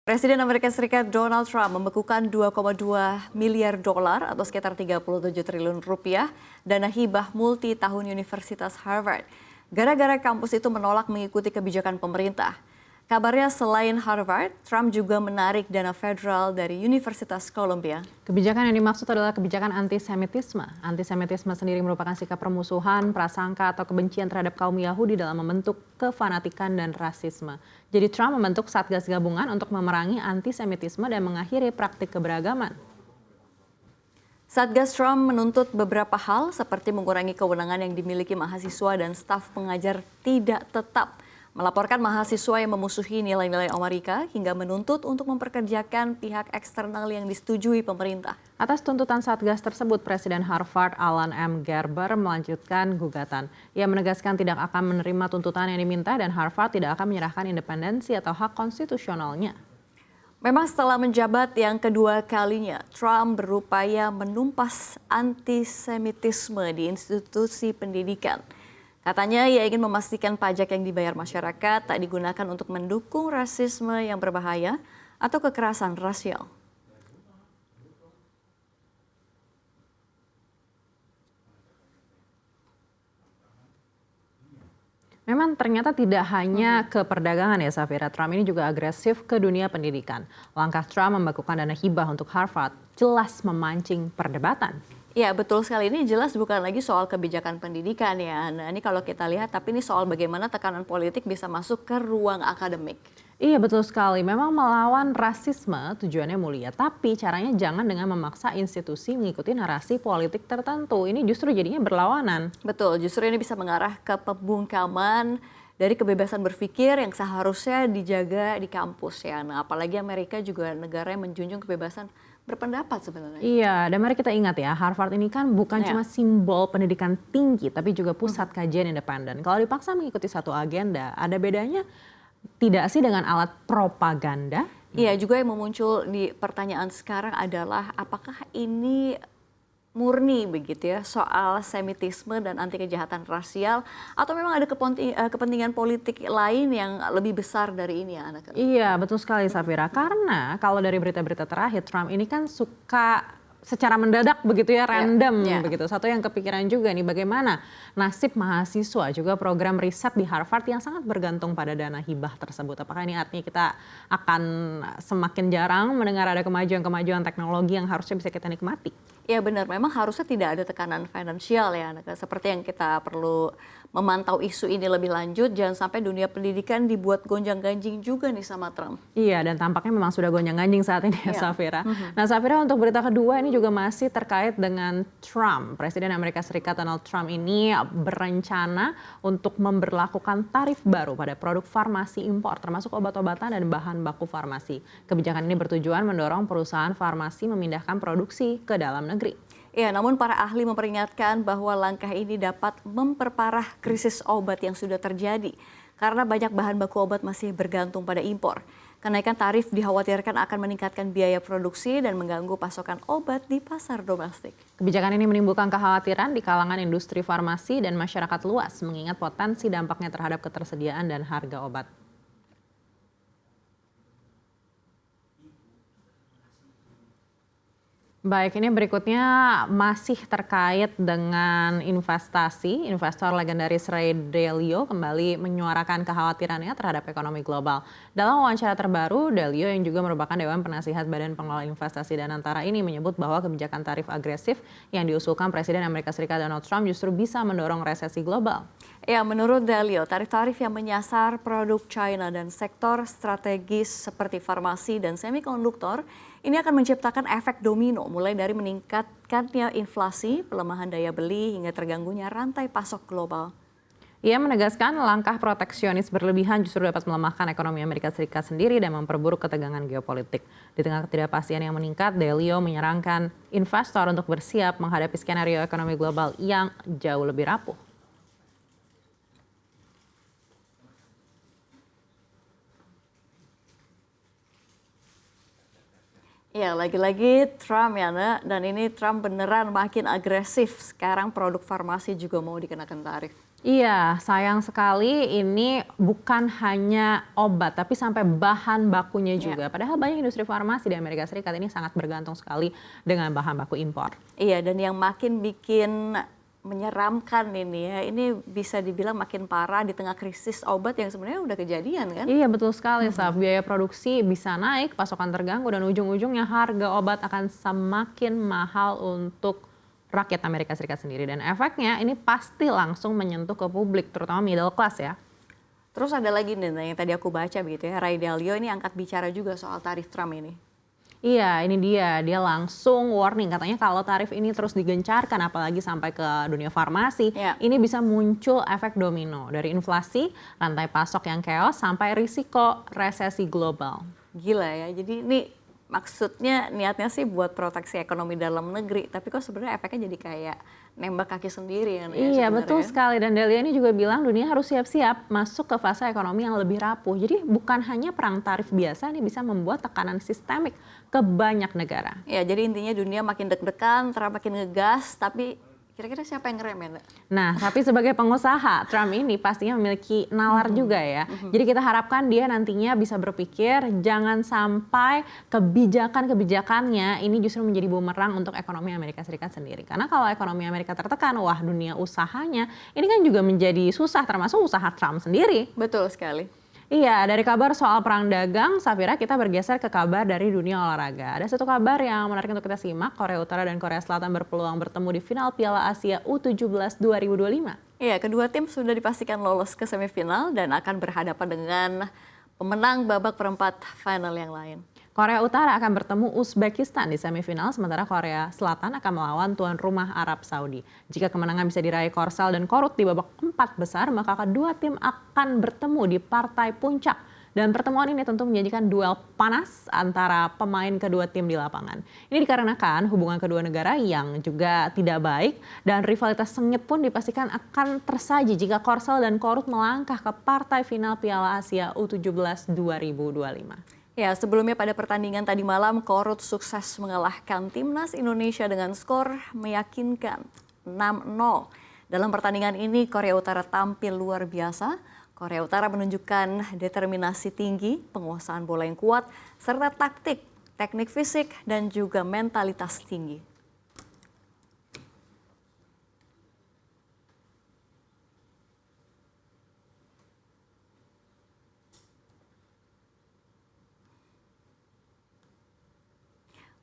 Presiden Amerika Serikat Donald Trump membekukan 2,2 miliar dolar atau sekitar 37 triliun rupiah dana hibah multi tahun Universitas Harvard. Gara-gara kampus itu menolak mengikuti kebijakan pemerintah. Kabarnya selain Harvard, Trump juga menarik dana federal dari Universitas Columbia. Kebijakan yang dimaksud adalah kebijakan antisemitisme. Antisemitisme sendiri merupakan sikap permusuhan, prasangka, atau kebencian terhadap kaum Yahudi dalam membentuk kefanatikan dan rasisme. Jadi Trump membentuk Satgas Gabungan untuk memerangi antisemitisme dan mengakhiri praktik keberagaman. Satgas Trump menuntut beberapa hal seperti mengurangi kewenangan yang dimiliki mahasiswa dan staf pengajar tidak tetap, melaporkan mahasiswa yang memusuhi nilai-nilai Amerika hingga menuntut untuk memperkerjakan pihak eksternal yang disetujui pemerintah. Atas tuntutan Satgas tersebut, Presiden Harvard Alan M. Gerber melanjutkan gugatan. Ia menegaskan tidak akan menerima tuntutan yang diminta dan Harvard tidak akan menyerahkan independensi atau hak konstitusionalnya. Memang setelah menjabat yang kedua kalinya, Trump berupaya menumpas antisemitisme di institusi pendidikan. Katanya ia ingin memastikan pajak yang dibayar masyarakat tak digunakan untuk mendukung rasisme yang berbahaya atau kekerasan rasial. Memang ternyata tidak hanya ke perdagangan ya Safira, Trump ini juga agresif ke dunia pendidikan. Langkah Trump membekukan dana hibah untuk Harvard jelas memancing perdebatan. Ya betul sekali, ini jelas bukan lagi soal kebijakan pendidikan ya. Nah ini kalau kita lihat, tapi ini soal bagaimana tekanan politik bisa masuk ke ruang akademik. Iya betul sekali, memang melawan rasisme tujuannya mulia, tapi caranya jangan dengan memaksa institusi mengikuti narasi politik tertentu. Ini justru jadinya berlawanan. Betul, justru ini bisa mengarah ke pembungkaman dari kebebasan berpikir yang seharusnya dijaga di kampus ya. Nah apalagi Amerika juga negara yang menjunjung kebebasan berpendapat sebenarnya. Iya, dan mari kita ingat ya, Harvard ini kan bukan cuma simbol pendidikan tinggi, tapi juga pusat kajian independen. Kalau dipaksa mengikuti satu agenda, ada bedanya tidak sih dengan alat propaganda? Iya, juga yang memuncul di pertanyaan sekarang adalah apakah ini murni begitu ya soal semitisme dan anti kejahatan rasial atau memang ada kepentingan politik lain yang lebih besar dari ini ya anak? Iya betul sekali Safira, karena kalau dari berita-berita terakhir Trump ini kan suka secara mendadak begitu ya, random begitu. Satu yang kepikiran juga nih bagaimana nasib mahasiswa juga program riset di Harvard yang sangat bergantung pada dana hibah tersebut. Apakah ini artinya kita akan semakin jarang mendengar ada kemajuan-kemajuan teknologi yang harusnya bisa kita nikmati? Ya benar, memang harusnya tidak ada tekanan finansial ya, seperti yang kita perlu memantau isu ini lebih lanjut, jangan sampai dunia pendidikan dibuat gonjang-ganjing juga nih sama Trump. Iya, dan tampaknya memang sudah gonjang-ganjing saat ini ya Safira. Nah Safira, untuk berita kedua ini juga masih terkait dengan Trump. Presiden Amerika Serikat Donald Trump ini berencana untuk memberlakukan tarif baru pada produk farmasi impor, termasuk obat-obatan dan bahan baku farmasi. Kebijakan ini bertujuan mendorong perusahaan farmasi memindahkan produksi ke dalam negeri. Ya, namun para ahli memperingatkan bahwa langkah ini dapat memperparah krisis obat yang sudah terjadi karena banyak bahan baku obat masih bergantung pada impor. Kenaikan tarif dikhawatirkan akan meningkatkan biaya produksi dan mengganggu pasokan obat di pasar domestik. Kebijakan ini menimbulkan kekhawatiran di kalangan industri farmasi dan masyarakat luas, mengingat potensi dampaknya terhadap ketersediaan dan harga obat. Baik, ini berikutnya masih terkait dengan investasi. Investor legendaris Ray Dalio kembali menyuarakan kekhawatirannya terhadap ekonomi global. Dalam wawancara terbaru, Dalio yang juga merupakan Dewan Penasihat Badan Pengelola Investasi dan Antara ini menyebut bahwa kebijakan tarif agresif yang diusulkan Presiden Amerika Serikat Donald Trump justru bisa mendorong resesi global. Ya, menurut Dalio, tarif-tarif yang menyasar produk China dan sektor strategis seperti farmasi dan semikonduktor ini akan menciptakan efek domino, mulai dari meningkatkannya inflasi, pelemahan daya beli, hingga terganggunya rantai pasok global. Ia menegaskan langkah proteksionis berlebihan justru dapat melemahkan ekonomi Amerika Serikat sendiri dan memperburuk ketegangan geopolitik. Di tengah ketidakpastian yang meningkat, Dalio menyarankan investor untuk bersiap menghadapi skenario ekonomi global yang jauh lebih rapuh. Ya, lagi-lagi Trump ya, dan ini Trump beneran makin agresif. Sekarang produk farmasi juga mau dikenakan tarif. Iya, sayang sekali ini bukan hanya obat, tapi sampai bahan bakunya Ya. juga. Padahal banyak industri farmasi di Amerika Serikat ini sangat bergantung sekali dengan bahan baku impor. Iya, dan yang makin bikin menyeramkan ini ya, ini bisa dibilang makin parah di tengah krisis obat yang sebenarnya udah kejadian kan? Iya betul sekali, Saf. Biaya produksi bisa naik, pasokan terganggu, dan ujung-ujungnya harga obat akan semakin mahal untuk rakyat Amerika Serikat sendiri. Dan efeknya ini pasti langsung menyentuh ke publik, terutama middle class ya. Terus ada lagi nih nah, yang tadi aku baca begitu ya, Ray Dalio ini angkat bicara juga soal tarif Trump ini. Iya, ini dia langsung warning katanya kalau tarif ini terus digencarkan apalagi sampai ke dunia farmasi, Ya. ini bisa muncul efek domino dari inflasi, rantai pasok yang chaos sampai risiko resesi global. Gila ya, jadi ini maksudnya niatnya sih buat proteksi ekonomi dalam negeri, tapi kok sebenarnya efeknya jadi kayak nembak kaki sendiri kan ya Iya betul sebenarnya. sekali, dan Delia ini juga bilang dunia harus siap-siap masuk ke fase ekonomi yang lebih rapuh. Jadi bukan hanya perang tarif biasa, ini bisa membuat tekanan sistemik ke banyak negara. Ya, jadi intinya dunia makin deg-degan, Trump makin ngegas, tapi kira-kira siapa yang ngerem ya, Mbak? Nah, tapi sebagai pengusaha, Trump ini pastinya memiliki nalar juga ya. Jadi kita harapkan dia nantinya bisa berpikir jangan sampai kebijakan-kebijakannya ini justru menjadi bumerang untuk ekonomi Amerika Serikat sendiri. Karena kalau ekonomi Amerika tertekan, wah dunia usahanya ini kan juga menjadi susah, termasuk usaha Trump sendiri. Betul sekali. Iya, dari kabar soal perang dagang, Safira, kita bergeser ke kabar dari dunia olahraga. Ada satu kabar yang menarik untuk kita simak, Korea Utara dan Korea Selatan berpeluang bertemu di final Piala Asia U17 2025. Iya, kedua tim sudah dipastikan lolos ke semifinal dan akan berhadapan dengan pemenang babak perempat final yang lain. Korea Utara akan bertemu Uzbekistan di semifinal, sementara Korea Selatan akan melawan tuan rumah Arab Saudi. Jika kemenangan bisa diraih Korsel dan Korut di babak 4 besar, maka kedua tim akan bertemu di partai puncak. Dan pertemuan ini tentu menjanjikan duel panas antara pemain kedua tim di lapangan. Ini dikarenakan hubungan kedua negara yang juga tidak baik dan rivalitas sengit pun dipastikan akan tersaji jika Korsel dan Korut melangkah ke partai final Piala Asia U17 2025. Ya, sebelumnya pada pertandingan tadi malam, Korut sukses mengalahkan timnas Indonesia dengan skor meyakinkan 6-0. Dalam pertandingan ini, Korea Utara tampil luar biasa. Korea Utara menunjukkan determinasi tinggi, penguasaan bola yang kuat, serta taktik, teknik fisik, dan juga mentalitas tinggi.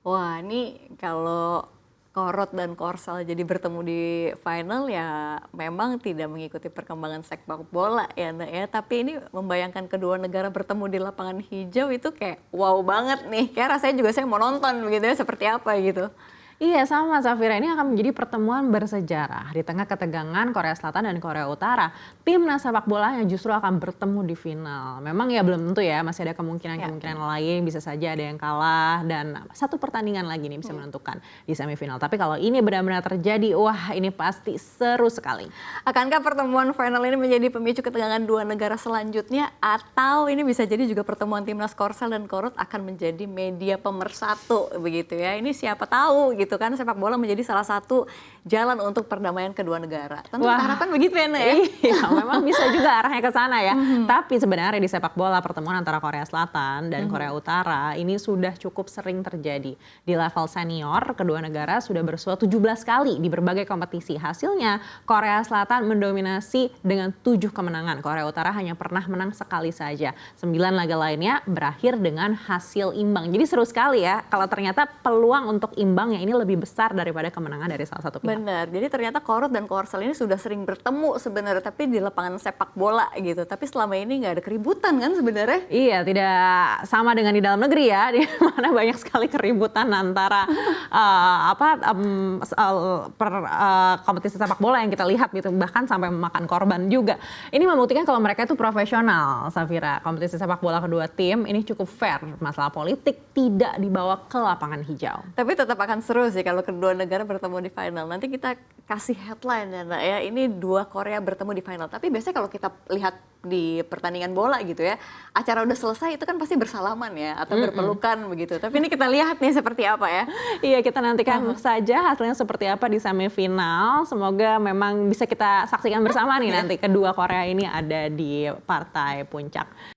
Wah, ini kalau Korot dan Korsel jadi bertemu di final ya memang tidak mengikuti perkembangan sepak bola ya, Nak, ya. Tapi ini membayangkan kedua negara bertemu di lapangan hijau itu kayak wow banget nih. Kayak rasanya juga saya mau nonton begitu ya, seperti apa gitu. Iya sama Safira, ini akan menjadi pertemuan bersejarah di tengah ketegangan Korea Selatan dan Korea Utara. Timnas sepak bola yang justru akan bertemu di final. Memang ya belum tentu ya, masih ada kemungkinan-kemungkinan lain, bisa saja ada yang kalah dan satu pertandingan lagi nih bisa menentukan di semifinal. Tapi kalau ini benar-benar terjadi, wah ini pasti seru sekali. Akankah pertemuan final ini menjadi pemicu ketegangan dua negara selanjutnya, atau ini bisa jadi juga pertemuan timnas Korsel dan Korut akan menjadi media pemersatu begitu ya. Ini siapa tahu gitu kan, sepak bola menjadi salah satu jalan untuk perdamaian kedua negara. Tentu kita harapkan begitu ya, Nak, ya. Iya, memang bisa juga arahnya ke sana ya. Tapi sebenarnya di sepak bola pertemuan antara Korea Selatan dan Korea Utara ini sudah cukup sering terjadi. Di level senior, kedua negara sudah bersua 17 kali di berbagai kompetisi. Hasilnya Korea Selatan mendominasi dengan 7 kemenangan. Korea Utara hanya pernah menang sekali saja. 9 laga lainnya berakhir dengan hasil imbang. Jadi seru sekali ya kalau ternyata peluang untuk imbangnya ini lebih besar daripada kemenangan dari salah satu pihak. Benar, jadi ternyata Korut dan Korsel ini sudah sering bertemu sebenarnya, tapi di lapangan sepak bola gitu. Tapi selama ini nggak ada keributan kan sebenarnya. Iya, tidak sama dengan di dalam negeri ya, di mana banyak sekali keributan antara kompetisi sepak bola yang kita lihat gitu, bahkan sampai memakan korban juga. Ini membuktikan kalau mereka itu profesional, Safira. Kompetisi sepak bola kedua tim ini cukup fair, masalah politik tidak dibawa ke lapangan hijau. Tapi tetap akan seru sih kalau kedua negara bertemu di final. Nanti kita kasih headline ya Nak ya, ini dua Korea bertemu di final. Tapi biasanya kalau kita lihat di pertandingan bola gitu ya, acara udah selesai itu kan pasti bersalaman ya, atau berpelukan begitu. Tapi ini kita lihat nih seperti apa ya. Iya, kita nantikan saja hasilnya seperti apa di semifinal. Semoga memang bisa kita saksikan bersama nih nanti kedua Korea ini ada di partai puncak.